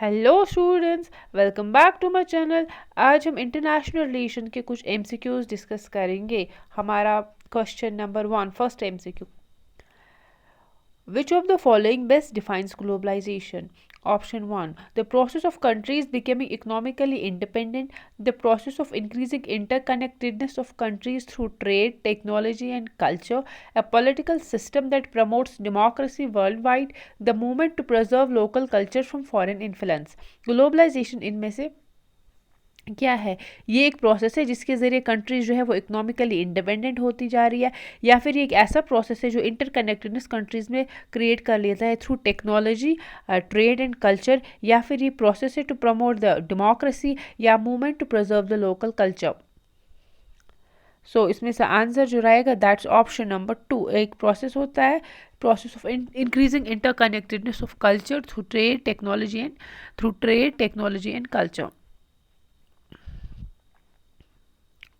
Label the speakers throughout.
Speaker 1: Hello students, welcome back to my channel. आज हम international relation के कुछ एमसीक्यूज डिस्कस करेंगे। हमारा question number 1, first MCQ. Which of the following best defines globalization? Option 1, the process of countries becoming economically independent, the process of increasing interconnectedness of countries through trade, technology, and culture, a political system that promotes democracy worldwide, the movement to preserve local culture from foreign influence. Globalization इनमें से क्या है? ये एक process है जिसके ज़रिए countries जो है वो इकोनॉमिकली इंडिपेंडेंट होती जा रही है, या फिर ये एक ऐसा प्रोसेस है जो इंटरकनेक्टेडनेस कंट्रीज में क्रिएट कर लेता है through technology, trade and culture, या फिर ये प्रोसेस है टू प्रमोट द डेमोक्रेसी या movement to preserve the local culture. So इसमें से आंसर जो रहेगा दैट्स ऑप्शन नंबर 2। एक प्रोसेस होता है, process of increasing interconnectedness of culture through trade technology and culture.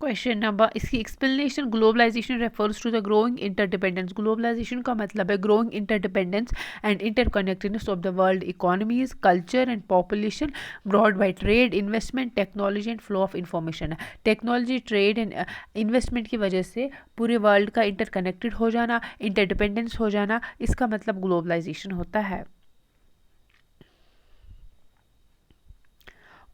Speaker 1: Question number, इसकी explanation, globalization refers to the growing interdependence. Globalization का मतलब है growing interdependence and interconnectedness of the world economies, culture and population brought by trade, investment, technology and flow of information. Technology, trade and investment की वजह से पूरे world का interconnected हो जाना, इंटरडिपेंडेंस हो जाना, इसका मतलब ग्लोबलाइजेशन होता है।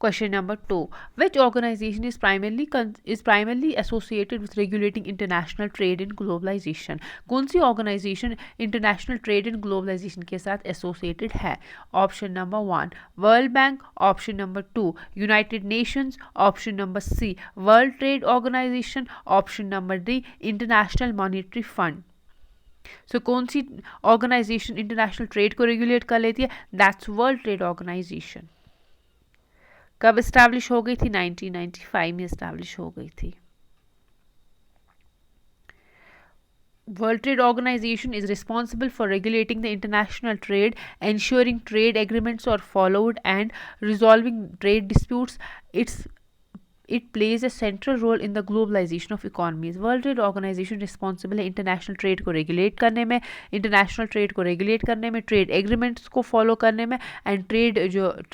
Speaker 1: Question number 2. Which organization is primarily associated with regulating international trade and globalization? कौन सी organization international trade and globalization के साथ associated है? Option number 1, World Bank. Option number 2, United Nations. Option number C, World Trade Organization. Option number D, International Monetary Fund. So कौन सी organization international trade को regulate कर लेती है? That's World Trade Organization. कब establish हो गई थी? 1995 में इस्टेब्लिश हो गई थी। World Trade Organization is responsible for regulating the international trade, ensuring trade agreements are followed, and resolving trade disputes. It plays a central role in the globalization of economies. World Trade Organization responsible है international trade को regulate करने में, international trade को regulate करने में, trade agreements को follow करने में, एंड ट्रेड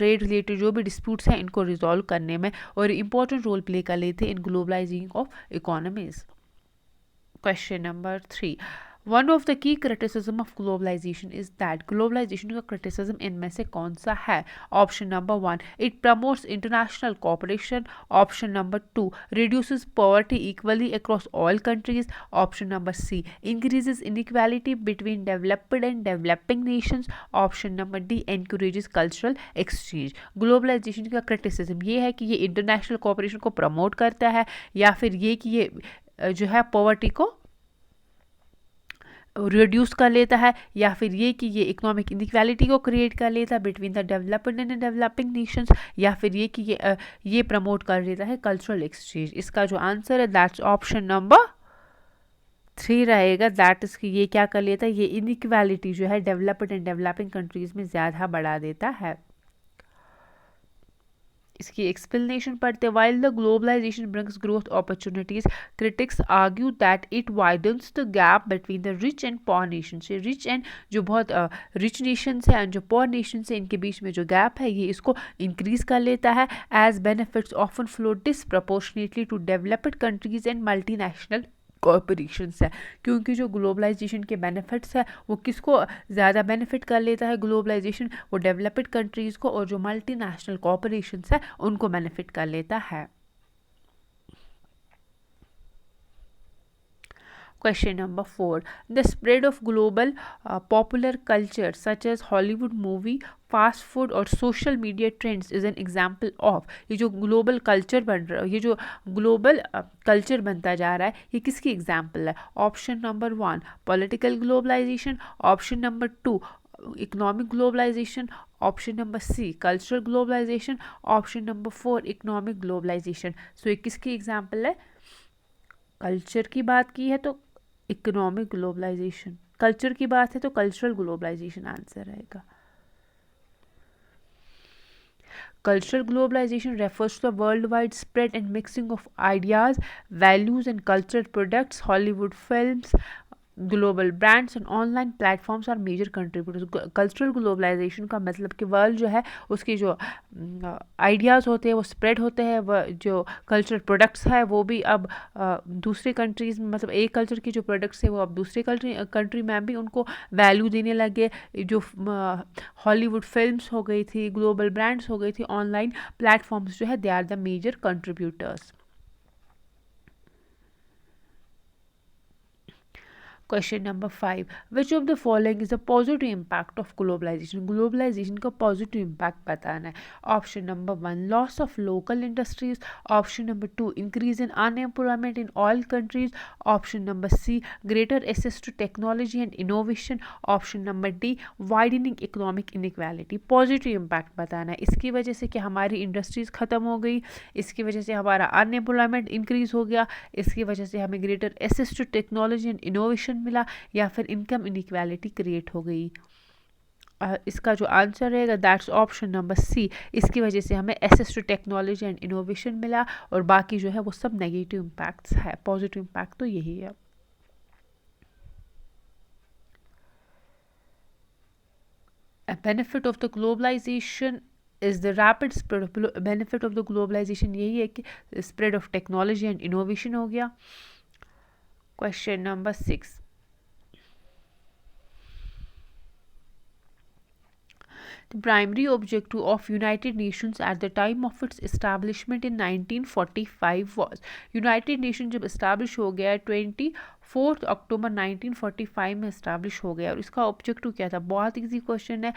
Speaker 1: रिलेटेड जो भी डिस्प्यूट्स हैं इनको रिजॉल्व करने में, और इंपॉर्टेंट रोल प्ले कर लेते हैं इन globalising of economies. Question number 3. One of the key criticism of globalization is that globalization का criticism इनमें से कौन सा है? Option number 1, it promotes international cooperation. Option number 2, reduces poverty equally across all countries. Option number C, increases inequality between developed and developing nations. Option number D, encourages cultural exchange. Globalization का criticism ये है कि ये international cooperation को promote करता है, या फिर ये कि ये जो है पॉवर्टी को रिड्यूस कर लेता है, या फिर ये कि ये इकोनॉमिक इनइक्वालिटी को क्रिएट कर लेता है between the developed and developing Nations, या फिर ये कि ये प्रमोट कर लेता है कल्चरल एक्सचेंज। इसका जो आंसर है दैट्स ऑप्शन नंबर 3 रहेगा। दैट इज कि ये क्या कर लेता है, ये इनइक्वालिटी जो है डेवलप्ड एंड डेवलपिंग कंट्रीज में ज़्यादा बढ़ा देता है। इसकी एक्सप्लेनेशन पढ़ते, while the globalization brings growth opportunities, critics argue that it widens the gap between the rich and poor nations. ये rich and जो बहुत rich nations है and जो poor nations है, इनके बीच में जो gap है ये इसको increase कर लेता है, as benefits often flow disproportionately to developed countries and multinational corporations है। क्योंकि जो ग्लोबलाइजेशन के बेनिफिट्स है वो किसको ज़्यादा बेनिफिट कर लेता है? ग्लोबलाइजेशन वो डेवलप्ड कंट्रीज़ को, और जो मल्टीनेशनल कॉरपोरेशंस है उनको बेनिफिट कर लेता है। Question number 4. The spread of global popular culture such as Hollywood movie, fast food और social media trends is an example of, ये जो ग्लोबल कल्चर बन रहा है, ये जो ग्लोबल कल्चर बनता जा रहा है, ये किसकी एग्जाम्पल है? Option number 1, political globalization. Option number 2, economic globalization. Option number C, cultural globalization. Option number 4, economic globalization. So ये किसकी एग्जाम्पल है? कल्चर की बात की है तो इकोनॉमिक ग्लोबलाइजेशन, कल्चर की बात है तो कल्चरल ग्लोबलाइजेशन आंसर रहेगा। Cultural globalization refers to the worldwide spread and mixing of ideas, values and cultural products. Hollywood films, global brands and online platforms are major contributors. Cultural globalisation का मतलब कि world जो है उसके जो ideas होते हैं वो स्प्रेड होते हैं, वह जो कल्चरल प्रोडक्ट्स है वो भी अब दूसरे कंट्रीज़ में, मतलब एक कल्चर की जो प्रोडक्ट्स है वो अब दूसरे कंट्री में भी उनको वैल्यू देने लगे। जो हॉलीवुड फिल्म्स हो गई थी, ग्लोबल ब्रांड्स हो गई थी, ऑनलाइन प्लेटफॉर्म्स जो है they are the major contributors. Question number 5. Which of the following is a positive impact of globalization? Globalization का positive impact बताना है. Option number 1, loss of local industries. Option number 2, increase in unemployment in all countries. Option number C, greater access to technology and innovation. Option number D, widening economic inequality. Positive impact बताना है. इसकी वजह से कि हमारी industries ख़त्म हो गई, इसकी वजह से हमारा अनएम्प्लॉयमेंट इंक्रीज हो गया, इसकी वजह से हमें greater access to technology and innovation मिला, या फिर इनकम इनइक्वालिटी क्रिएट हो गई। इसका जो आंसर रहेगा दैट्स ऑप्शन नंबर सी। इसकी वजह से हमें access to technology and innovation मिला, और बाकी जो है वो सब नेगेटिव इम्पैक्ट्स है। पॉजिटिव इम्पैक्ट तो यही है। A benefit of the globalization is the rapid spread of benefit of the globalization यही है कि spread of technology and innovation हो गया। Question number 6. The primary objective of United Nations at the time of its establishment in 1945 was, United Nations जब establish हो गया 24 अक्टूबर 1945 में establish हो गया, और इसका ऑब्जेक्टिव क्या था? बहुत इजी क्वेश्चन है।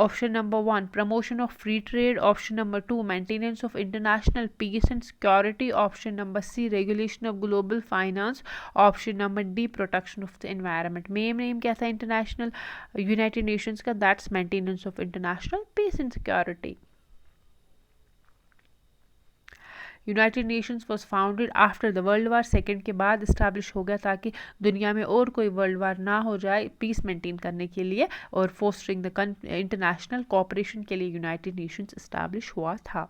Speaker 1: Option number 1, promotion of free trade. Option number 2, maintenance of international peace and security. Option number C, regulation of global finance. Option number D, protection of the environment. Main name क्या था international United Nations का? That's maintenance of international peace and security. United Nations was founded after the world war second के बाद establish हो गया, ताकि दुनिया में और कोई वर्ल्ड वार ना हो जाए, पीस मेंटेन करने के लिए और फोस्टरिंग द इंटरनेशनल कोऑपरेशन के लिए यूनाइटेड नेशंस इस्टेब्लिश हुआ था।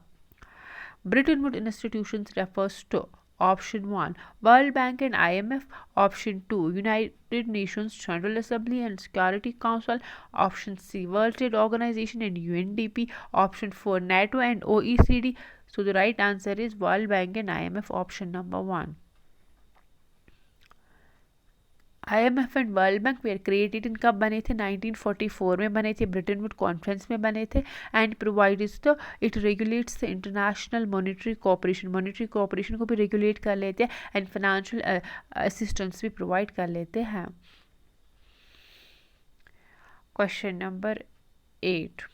Speaker 1: Bretton Wood institutions refers to Option 1, World Bank and IMF. Option 2, United Nations General Assembly and Security Council. Option C, World Trade Organization and UNDP. Option 4, NATO and OECD. So the right answer is World Bank and IMF, option number 1. IMF and World Bank were created in कब बने थे? 1944 में बने थे, Britain would conference में बने थे। And provides the it regulates the international monetary cooperation को भी रेगुलेट कर लेते हैं, एंड फाइनेंशियल असिस्टेंस भी प्रोवाइड कर लेते हैं। Question number 8.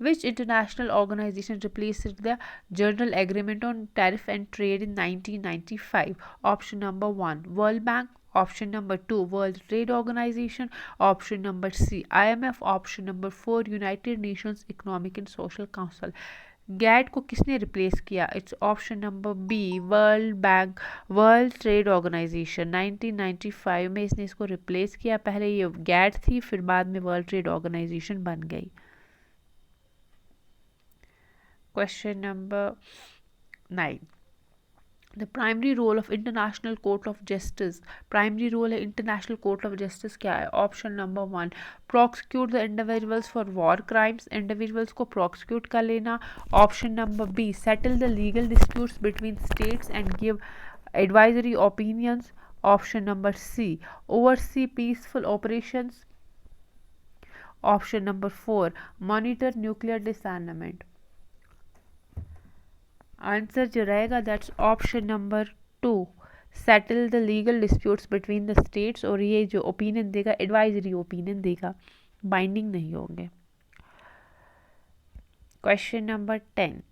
Speaker 1: Which international organization replaced the General Agreement on Tariff and Trade in 1995? Option number 1, World Bank. Option number 2, World Trade Organization. Option number C, IMF. Option number 4, United Nations Economic and Social Council. GATT को किसने replace किया? It's option number B, World Bank, World Trade Organisation. 1995 में इसने इसको replace किया। पहले ये gate थी, फिर बाद में वर्ल्ड ट्रेड ऑर्गेनाइजेशन बन गई। Question number 9. The primary role of International Court of Justice. Primary role है International Court of Justice क्या है? Option number 1, prosecute the individuals for war crimes. Individuals को prosecute कर लेना. Option number B, settle the legal disputes between states and give advisory opinions. Option number C, oversee peaceful operations. Option number 4, monitor nuclear disarmament. Answer जो रहेगा that's option number 2, settle the legal disputes between the states, और ये जो opinion देगा advisory opinion देगा, binding नहीं होंगे। Question number 10.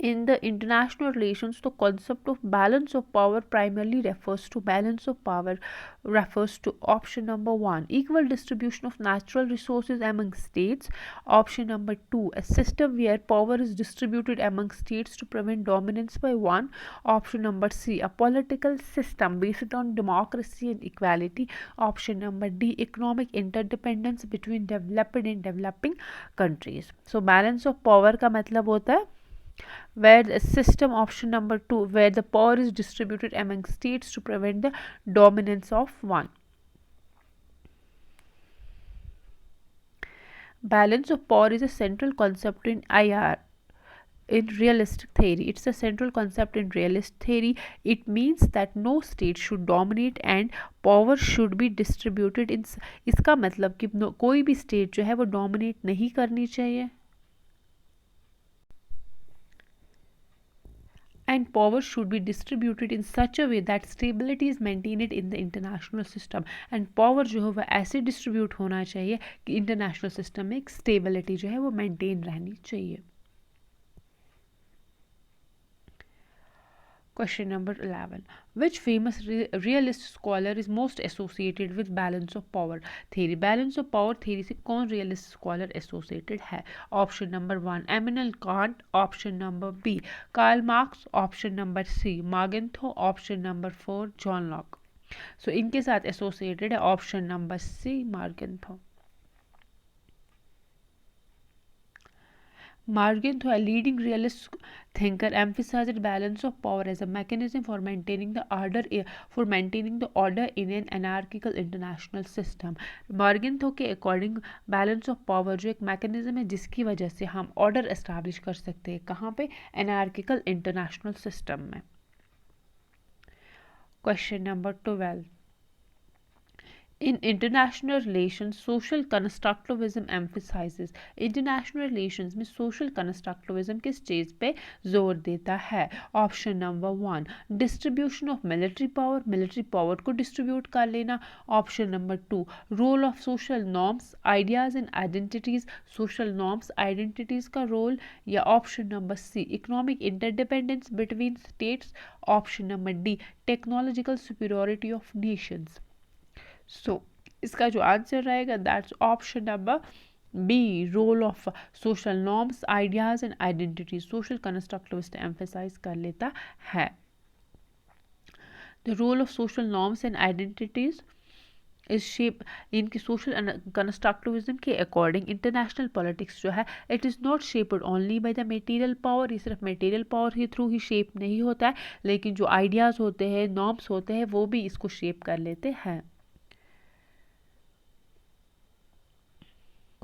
Speaker 1: In the international relations, the concept of balance of power primarily refers to option number 1, equal distribution of natural resources among states. Option number 2, a system where power is distributed among states to prevent dominance by one. Option number C, a political system based on democracy and equality. Option number D, economic interdependence between developed and developing countries. So balance of power का मतलब होता है where the system, option number 2, where the power is distributed among states to prevent the dominance of one. Balance of power is a central concept in IR. In realistic theory, it's a central concept in realist theory. It means that no state should dominate and power should be distributed in, इसका मतलब कि कोई भी state जो है वो dominate नहीं करनी चाहिए and power should be distributed in such a way that stability is maintained in the international system, and power जो है वह ऐसे distribute होना चाहिए कि international system में एक stability जो है वो maintain रहनी चाहिए. Question number 11. Which famous realist scholar is most associated with balance of power theory? Balance of power theory से कौन realist scholar associated है? Option number 1, Immanuel Kant. Option number B, Karl Marx. Option number C, Morgenthau. Option number 4, John Locke. So इनके साथ associated है option number C, Morgenthau. Morgenthau, a leading realist thinker, emphasized balance of power as a mechanism for maintaining the order in an anarchical international system. Morgenthau के according balance of power जो एक mechanism है जिसकी वजह से हम order establish कर सकते हैं कहाँ पे anarchical international system में. Question number 12. In international relations, social constructivism emphasizes. International relations में social constructivism किस चीज़ पे जोर देता है? Option number 1, distribution of military power को distribute कर लेना. Option number 2, role of social norms, ideas and identities, social norms, identities का role. या option number C, economic interdependence between states. Option number D, technological superiority of nations. So इसका जो answer रहेगा that's option number B, role of social norms, ideas and identity. Social constructivist emphasise कर लेता है. The role of social norms and identities इस shape इनकी social constructivism के according international politics जो है it is not shaped only by the material power. ये सिर्फ मटेरियल पावर के थ्रू ही शेप नहीं होता है, लेकिन जो आइडियाज़ होते हैं, नॉर्म्स होते हैं, वो भी इसको शेप कर लेते हैं.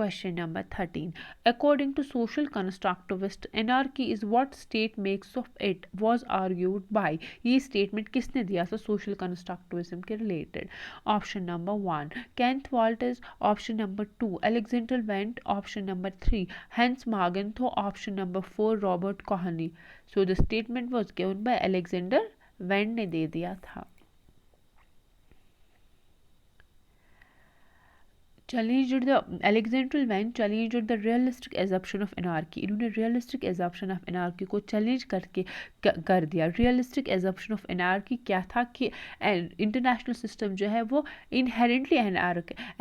Speaker 1: Question number 13. According to social constructivist, anarchy is what state makes of it was argued by. ये statement किसने दिया था social constructivism के related? Option number 1, Kent Walters. Option number 2, Alexander Wendt. Option number 3, Hans Morgenthau. Option number 4, Robert Coheny. So the statement was given by Alexander Wendt ने दे दिया था. challenged the Alexander Wendt challenged the realistic assumption of anarchy. इन्होंने realistic assumption of anarchy को challenge करके कर दिया. realistic assumption of anarchy क्या था कि international system जो है वो inherently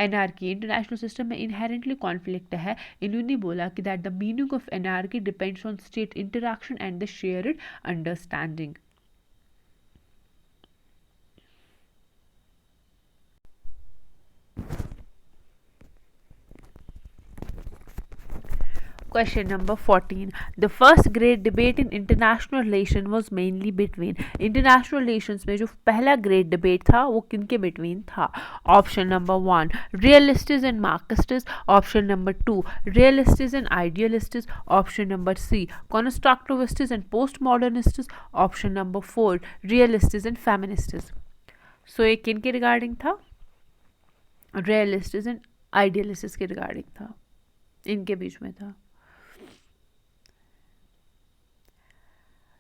Speaker 1: anarchy international system में inherently conflict है. इन्होंने बोला कि that the meaning of anarchy depends on state interaction and the shared understanding. Question number 14. The first great debate in international relation was mainly between. International relations में जो पहला great debate था वो किनके between था? Option number 1, realists and Marxists. Option number 2, realists and idealists. Option number C, constructivists and postmodernists. Option number 4, realists and feminists. So ये किनके regarding था? realists and idealists के regarding था, इनके बीच में था.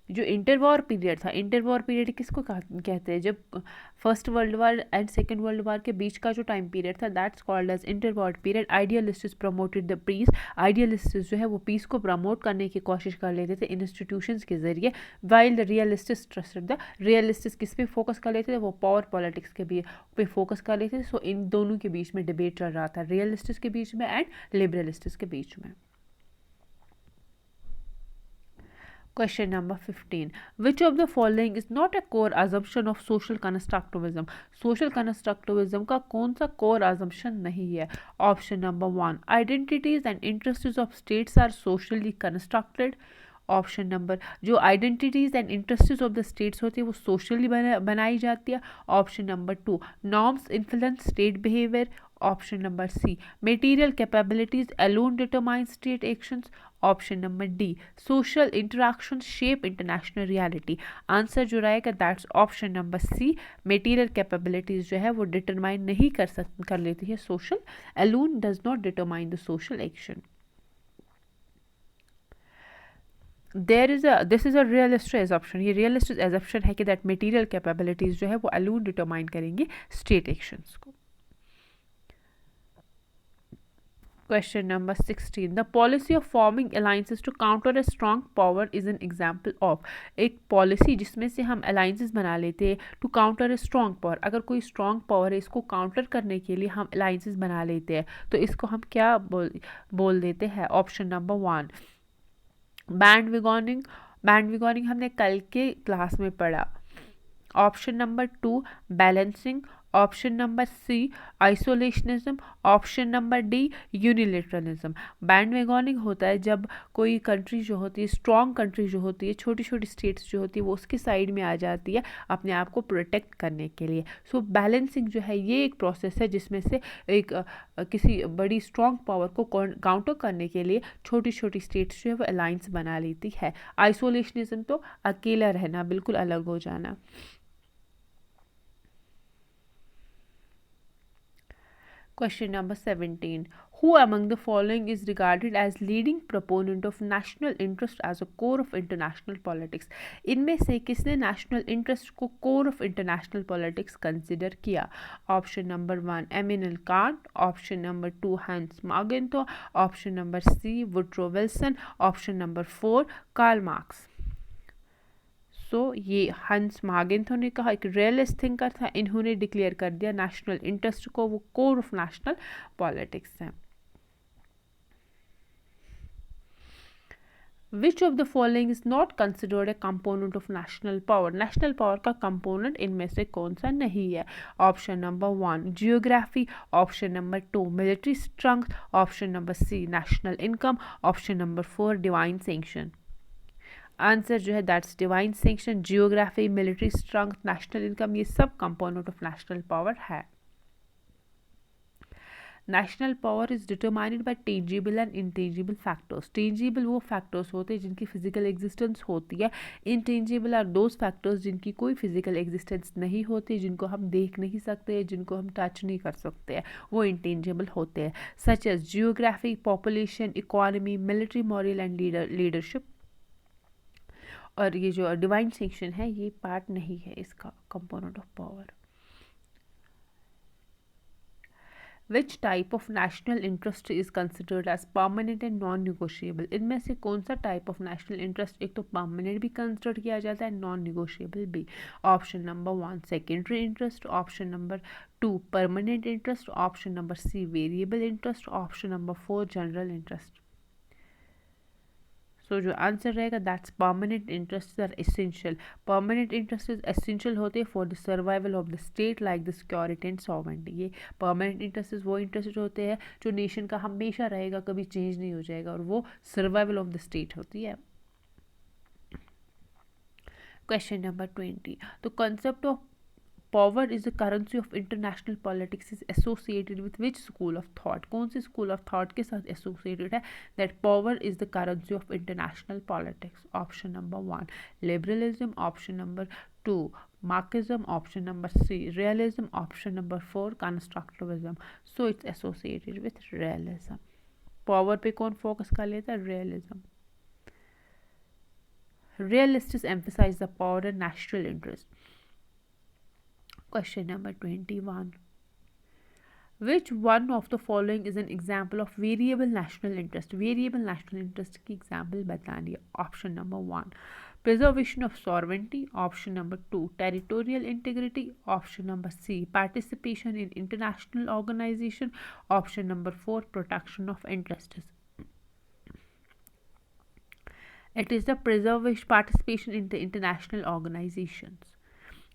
Speaker 1: जो इंटरवॉर पीरियड था, इंटरवॉर पीरियड किसको कहते हैं? जब first world war and second world war के बीच का जो टाइम पीरियड था that's called as interwar period. Idealists promoted the peace. Idealists जो है वो पीस को प्रमोट करने की कोशिश कर लेते थे इंस्टीट्यूशंस के जरिए, वाइल द रियलिस्ट्स ट्रस्टेड द. रियलिस्ट्स किस पे फोकस कर लेते थे? वो पावर पॉलिटिक्स के भी पे फोकस कर लेते थे. सो इन दोनों के बीच में डिबेट चल रहा था, रियलिस्ट्स के बीच में एंड लिबरलिस्ट्स के बीच में. Question number 15. Which of the following is not a core assumption of social constructivism? Social constructivism का कौन सा core assumption नहीं है? Option number 1, identities and interests of states are socially constructed. Option number जो identities and interests of the states होती है वो socially बनाई जाती है। Option number 2 norms influence state behaviour. Option number C material capabilities alone determine state actions. Option number D social interaction shape international reality. Answer जो रहेगा that's option number C material capabilities जो है वो determine नहीं कर लेती है social, alone does not determine the social action. This is a realistic assumption, ये रियलिस्टिक एजम्पशन है कि दैट मटेरियल कैपेबिलिटीज जो है वो अलोन डिटरमाइन करेंगे स्टेट एक्शंस को। Question number 16. The policy of forming alliances to counter a strong power is an example of। एक policy जिसमें से हम अलाइंसेस बना लेते हैं to counter a strong power. अगर कोई स्ट्रॉन्ग पावर है इसको काउंटर करने के लिए हम अलाइंसेस बना लेते हैं तो इसको हम क्या बोल देते हैं। Option number 1 bandwagoning. Bandwagoning हमने कल के क्लास में पढ़ा। Option number 2 balancing. Option number C isolationism. Option number D unilateralism. Bandwagoning होता है जब कोई कंट्री जो होती है, स्ट्रॉन्ग कंट्री जो होती है, छोटी छोटी स्टेट्स जो होती है वो उसके साइड में आ जाती है अपने आप को प्रोटेक्ट करने के लिए। सो बैलेंसिंग जो है ये एक प्रोसेस है जिसमें से एक किसी बड़ी स्ट्रॉन्ग पावर को काउंटर करने के लिए छोटी छोटी स्टेट्स जो है वो अलायंस बना लेती है। आइसोलेशनिज्म तो अकेला रहना, बिल्कुल अलग हो जाना। Question number 17. Who among the following is regarded as leading proponent of national interest as a core of international politics? इनमें से किसने national interest को core of international politics consider किया? Option number 1 Immanuel Kant, option number 2 Hans Magenthau, option number C Woodrow Wilson, option number 4 Karl Marx। सो ये हंस मागेंथो ने कहा, एक रियलिस्ट थिंकर था, इन्होंने डिक्लेयर कर दिया नेशनल इंटरेस्ट को वो कोर ऑफ नेशनल पॉलिटिक्स है। Which of the following is not considered a component of national power? National power का कंपोनेंट इनमें से कौन सा नहीं है? Option number 1 geography, option number 2 military strength, option number C national income, option number 4 divine sanction. Answer जो है that's divine sanction. Geography, military strength, national income ये सब कंपोनेंट ऑफ नेशनल पावर है। National power is determined by tangible and intangible factors. Tangible वो factors होते हैं जिनकी physical existence होती है। इंटेंजिबल आर दोज फैक्टर्स जिनकी कोई फिजिकल एग्जिस्टेंस नहीं होती, जिनको हम देख नहीं सकते, जिनको हम टच नहीं कर सकते हैं, वो इंटेंजिबल होते हैं। Such as geography, population, economy, military, moral and leadership. और ये जो डिवाइन सैंक्शन है ये पार्ट नहीं है इसका component of power. Which type of national interest is considered as permanent and non negotiable? इनमें से कौन सा टाइप ऑफ नेशनल इंटरेस्ट एक तो परमानेंट भी कंसिडर किया जाता है, नॉन निगोशिएबल भी? Option number 1 secondary interest, option number 2 permanent interest, option number C variable interest, option number 4 general interest. So जो आंसर रहेगा that's permanent interest are essential. Permanent interest essential होते हैं for the survival of the state like the security and sovereignty. ये permanent interest वो interest होते हैं जो nation का हमेशा रहेगा, कभी चेंज नहीं हो जाएगा, और वो सर्वाइवल ऑफ द स्टेट होती है। Question number 20. The concept of power is the currency of international politics is associated with which school of thought? कौन सी school of thought के साथ associated है that power is the currency of international politics? Option number 1 liberalism, option number 2 Marxism, option number C realism, option number 4 constructivism. So it's associated with realism. Power पे कौन focus कर लेता है? realism. Realists emphasize the power and national interest. Question number 21. Which one of the following is an example of variable national interest? Variable national interest की example बतानी है. Option number 1 preservation of sovereignty, option number 2 territorial integrity, option number C participation in international organization, option number 4 protection of interests. It is the preservation participation in the international organizations.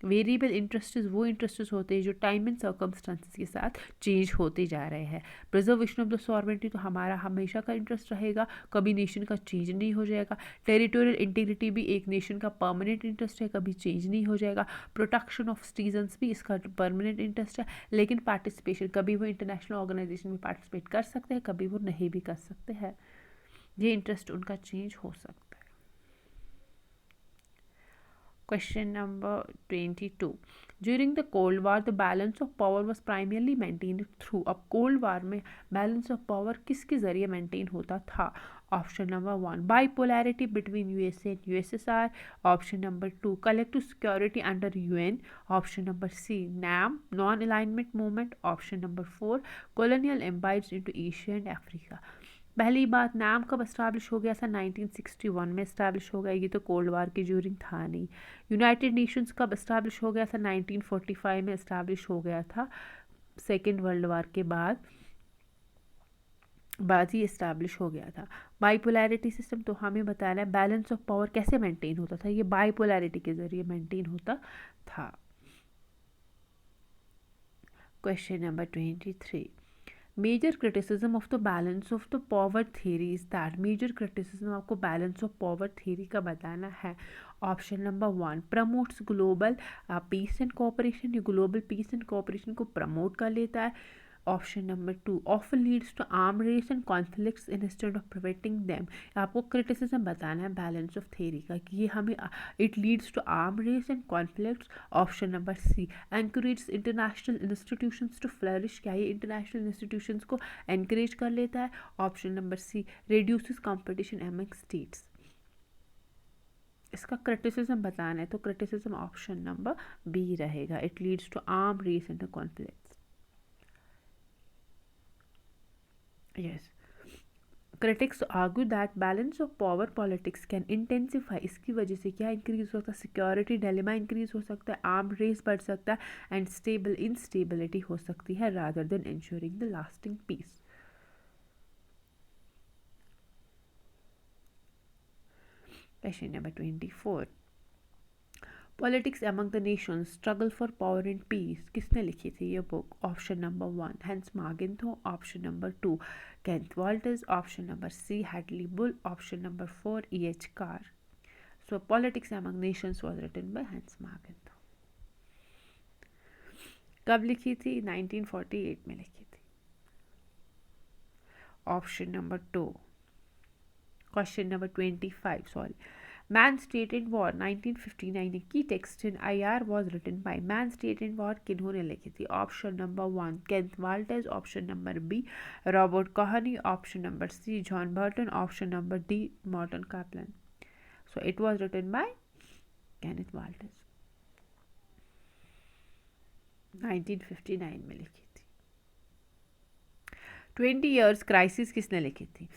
Speaker 1: Variable interests वो interests होते हैं जो time and circumstances के साथ change होते जा रहे हैं। प्रिजर्वेशन ऑफ द सॉवरेंटी तो हमारा हमेशा का इंटरेस्ट रहेगा, कभी नेशन का चेंज नहीं हो जाएगा। टेरिटोरियल इंटीग्रिटी भी एक नेशन का परमानेंट इंटरेस्ट है, कभी चेंज नहीं हो जाएगा। प्रोटेक्शन ऑफ सिटीजन्स भी इसका परमानेंट इंटरेस्ट है, लेकिन पार्टिसिपेशन कभी वो इंटरनेशनल ऑर्गेनाइजेशन में पार्टिसिपेट कर सकते हैं, कभी वो नहीं भी कर सकते हैं। ये इंटरेस्ट उनका चेंज हो सकता है। Question number 22. During the Cold War, the balance of power was primarily maintained through. अब कोल्ड वार में बैलेंस ऑफ पावर किसके जरिए मेंटेन होता था? Option number 1 bipolarity between USA and USSR. Option number 2 collective security under UN. Option number C NAM non alignment movement. Option number 4 colonial empires into Asia and Africa. पहली बात, नाम कब establish हो गया था? 1961 में इस्टेब्लिश हो गया, ये तो कोल्ड वार के ड्यूरिंग था नहीं। यूनाइटेड नेशंस कब इस्टेब्लिश हो गया था? 1945 में इस्टेब्लिश हो गया था, सेकेंड वर्ल्ड वार के बाद ही इस्टेब्लिश हो गया था। बाइपोलैरिटी सिस्टम तो हमें बताना है बैलेंस ऑफ पावर कैसे मेंटेन होता था, ये बाइपोलैरिटी के जरिए मेंटेन होता था। Question number 23. Major criticism of the balance of the power theory is that. Major criticism आपको बैलेंस ऑफ पावर थ्योरी का बताना है। Option number 1 promotes global peace and cooperation, ये ग्लोबल पीस एंड कोऑपरेशन को promote कर लेता है। Option number 2 often leads to arm race and conflicts instead of preventing them. आपको क्रिटिसिज्म बताना है बैलेंस ऑफ थ्योरी का कि ये हमें it leads to arm race and conflicts. Option number C encourage international institutions to flourish, क्या ये international institutions को एनकरेज कर लेता है? Option number C reduces competition among states. इसका क्रिटिसिज्म बताना है तो क्रिटिसिज्म ऑप्शन नंबर बी रहेगा, it leads to arm race and conflicts. Yes. Critics argue that balance of power politics can intensify. इसकी वजह से क्या इंक्रीज हो सकता है? सिक्योरिटी डिलेमा इंक्रीज हो सकता है, आर्म रेस बढ़ सकता है एंड स्टेबल इंस्टेबिलिटी हो सकती है rather than ensuring the lasting peace. Question number 24. Politics among the nations struggle for power and peace किसने लिखी थी ये book? Option number 1 Hans Morgenthau. Option number 2 Kenneth Walters. Option number C Hadley Bull. Option number 4 E.H. Carr. So politics among nations was written by Hans Morgenthau. कब लिखी थी? 1948 में लिखी थी। Option number 2। Question number 25. Sorry, Man State and War 1959 की text in IR was written by Man State and War किन्होंने लिखी थी? Option number 1 Kenneth Walters. Option number B Robert Keohane. Option number C John Burton. Option number D Morton Kaplan. So it was written by Kenneth Walters, 1959 में लिखी थी। 20 years crisis किसने लिखी थी?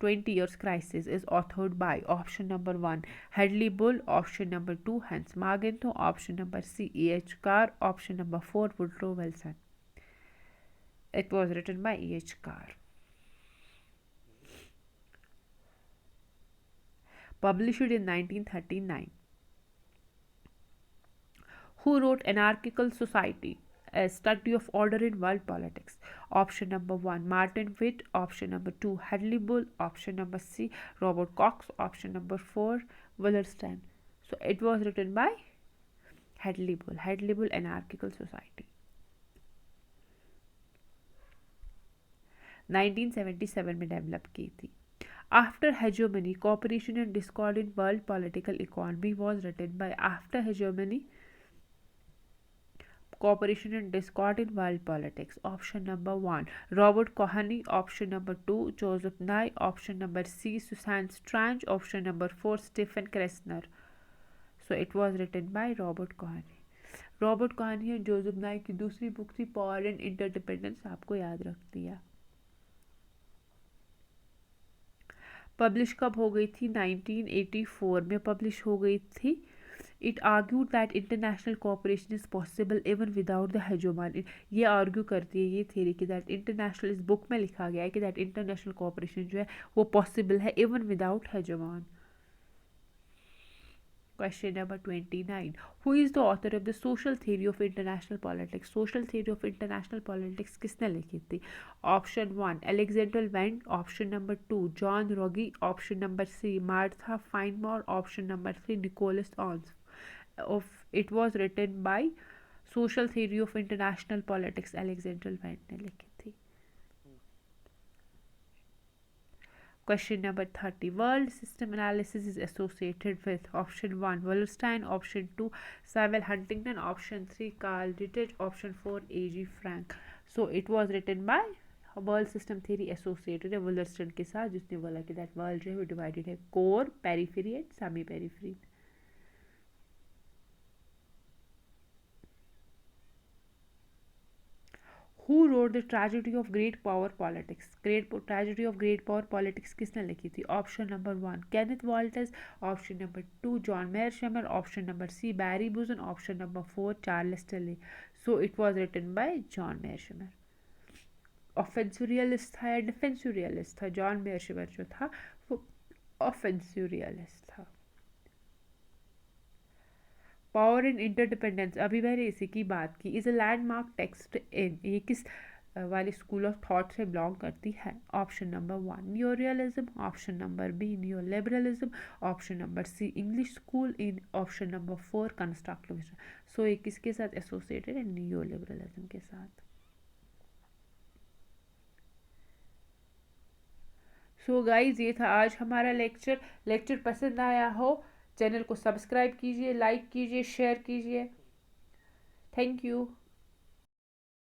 Speaker 1: 20 years crisis is authored by option number 1 Hedley Bull. Option number 2 Hans Morgenthau. Option number C E.H. Carr. Option number 4 Woodrow Wilson. It was written by E.H. Carr. Published in 1939. Who wrote Anarchical Society? A study of order in world politics. Option number 1 Martin Witt. Option number 2 Hadley Bull. Option number C Robert Cox. Option number 4 Wallerstein. So it was written by Hadley Bull. Hadley Bull Anarchical Society. 1977 में develop की थी। After hegemony, cooperation and discord in world political economy was written by After hegemony, cooperation and discord in world politics. Option number 1 Robert Kohani. Option number 2 Joseph Nye. Option number C Susan Strange. Option number 4 Stephen Kressner. So it was written by Robert Kohani. Robert कोहनी और Joseph Naik की दूसरी book थी power and interdependence, आपको याद रख दिया। Publish कब हो गई थी? 1984 में पब्लिश हो गई थी। It argued that international cooperation is possible even without the hegemony. ये आर्ग्यू करती है ये थ्योरी कि दैट इंटरनेशनल, इस बुक में लिखा गया है कि दैट इंटरनेशनल कोऑपरेशन जो है वो पॉसिबल है even without हेजोमन। Question number 29. Who is the author of the Social Theory of International Politics? Social Theory of International Politics किसने लिखी थी? Option 1 Alexander Vance, option number 2 John Ruggie, option number 3 Martha Feinmore, option number 3 Nicholas Ons. It was written by Social Theory of International Politics, Alexander Vance ने लिखी थी. Question number 30. World system analysis is associated with option 1 Wallerstein, option 2 Samuel Huntington, option 3 Carl Ritter, option 4 A.G. Frank. So it was written by world system theory associated है वुलरस्टन के साथ, जिसने बोला कि that world जो है वो डिवाइडेड है core, periphery and semi periphery. Who wrote the Tragedy of Great Power Politics? Tragedy of Great Power Politics किसने लिखी थी? Option number 1 Kenneth Walters, option number 2 John Mearsheimer, option number C Barry Buzen, option number 4 Charles Tilly. So it was written by John Mearsheimer. Offensive realist था या defensive realist था? John Mearsheimer जो था वो offensive realist था. Power and interdependence, अभी मैंने इसी की बात की. Is a landmark text in, ये किस वाले स्कूल ऑफ थॉट से बिलोंग करती है? Option number 1 new realism, option number B new liberalism, option number C English school, in option number 4 constructivism. So ये किसके साथ एसोसिएटेड है? न्यू लिबरलिज्म के साथ. सो गाइज ये था आज हमारा लेक्चर पसंद आया हो चैनल को सब्सक्राइब कीजिए, लाइक कीजिए, शेयर कीजिए. Thank you.